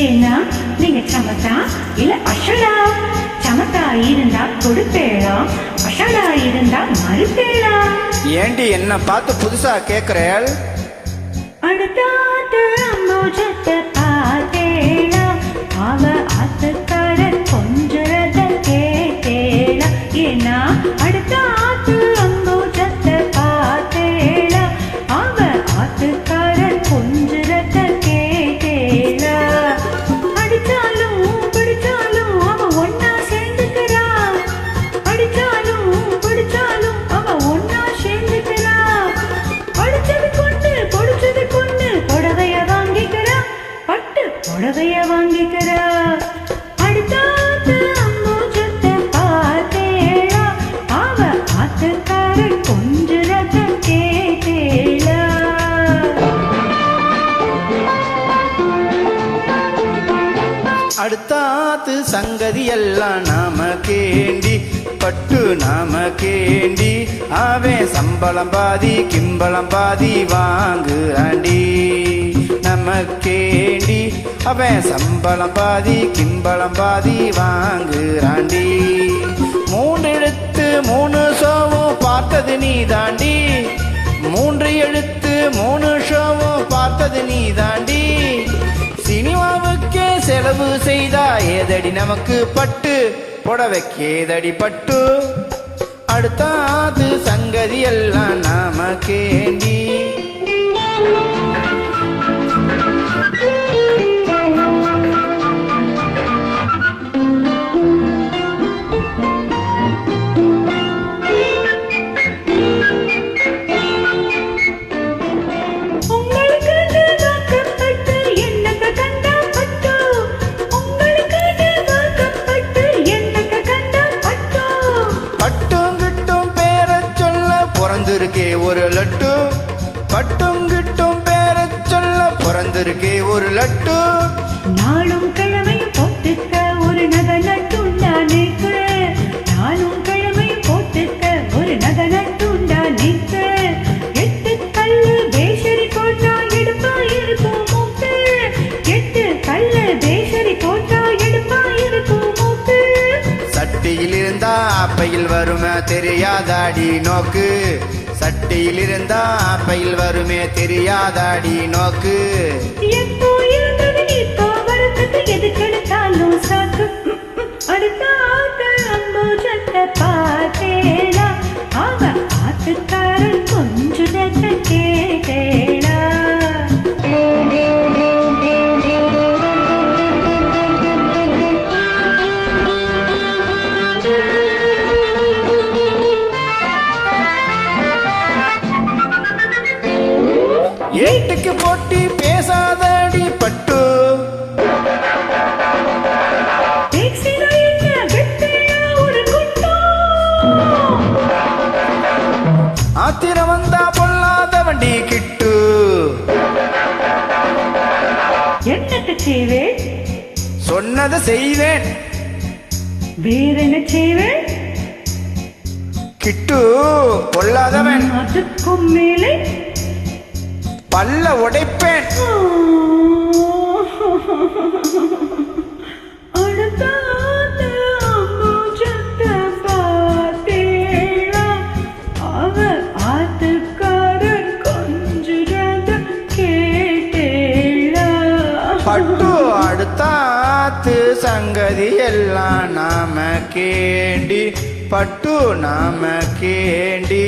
ஏன்னா நீங்க சமத்தா இல்ல அஷடா? சமத்தா இருந்தா கொடுப்பேளா, அஷடா இருந்தா மறுப்பேளா? ஏண்டி என்ன பார்த்து புதுசா கேக்குறேள்? அடுத்தாத்து அம்மோஜத்தை பார்த்தேளா, அவ ஆத்துக்கார கொஞ்சரத கேட்டேளா? ஏன்னா அடுத்தாத்து அம்மோஜத்தை பார்த்தேளா, அவ ஆத்துக்கார கொஞ்சரத கேட்டேளா? அடிச்சாலும் பிடிச்சாலும் அவ ஒன்னா சேர்ந்துக்கிறா, அடிச்சாலும் பிடிச்சாலும் அவ ஒன்னா சேர்ந்துக்கிறா. படிச்சது கொண்டு பொடிச்சது கொண்டு புடவைய வாங்கிக்கிறா, பட்டு புடவைய வாங்கிக்கிறா. அடுத்தாத்து அம்மோஜத்தை பார்த்தேளா, அவ ஆத்துக்கார கொஞ்சரத கேட்டேளா? அடுத்தாத்து சங்கதி எல்லாம் நாம கேண்டி, பட்டு நாம கேண்டி. அவன் சம்பளம் பாதி கிம்பளம் பாதி வாங்குறாண்டி. நமக்கேண்டி அவன் சம்பளம் பாதி கிம்பளம் பாதி வாங்குறாண்டி. 3 எழுத்து 3 ஷோவும் பார்த்தது நீ தாண்டி. 3 எழுத்து 3 ஷோவும் பார்த்தது நீ தாண்டி. சினிமாவுக்கே செலவு செய்தா ஏதடி நமக்கு பட்டு, புடவைக்கேதடி பட்டு. அடுத்தாது சங்கதி எல்லாம் நாம கேண்டி. பிறந்திருக்கே ஒரு லட்டு, பட்டும் கிட்டும் பேர சொல்ல பிறந்திருக்கே ஒரு லட்டு. நாளும் கிழமையும் போட்டுக்க ஒரு நகை நட்டுண்டானிக்க, நாளும் கிழமையும் போட்டுக்க ஒரு நகை நட்டுண்டானிக்க. 8 கல்லு பேசரி போட்டா எடுப்பா இருக்கும் மூக்கு, 8 கல்லு பேசரி போட்டா எடுப்பா இருக்கும் மூக்கு. சட்டியில் இருந்தா அப்பையில் வருமே தெரியாதாடி நோக்கு, சட்டியில் இருந்தா அப்பையில் வருமே தெரியாதாடி நோக்கு. எப்போ இருந்தது இப்போ வரத்துக்கு எதுக்கெடுத்தாலும் சாக்கு. அடுத்தாத்து அம்போஜத்தை பார்த்தேளா, அவ ஆத்துக்காரன் கொஞ்சத்தை கேட்டேளா? ஏட்டுக்கு போட்டி பேசாதடி பட்டு, ஆத்திரம் வந்தா பொல்லாத வண்டி கிட்டு. என்னத்தை செய்வேன்? சொன்னதை செய்வேன். வேறென்ன செய்வேன்? கிட்டு பொல்லாதவன், அதுக்கும் மேலே பல்ல உடைப்பேன். அடுத்தாத்து அம்போஜத்தை பார்த்தேளா, அவ ஆத்துக்காரன் கொஞ்சரத கேட்டேளா? பட்டு அடுத்தாத்து சங்கதி எல்லாம் நாம கேண்டி, பட்டு நாம கேண்டி.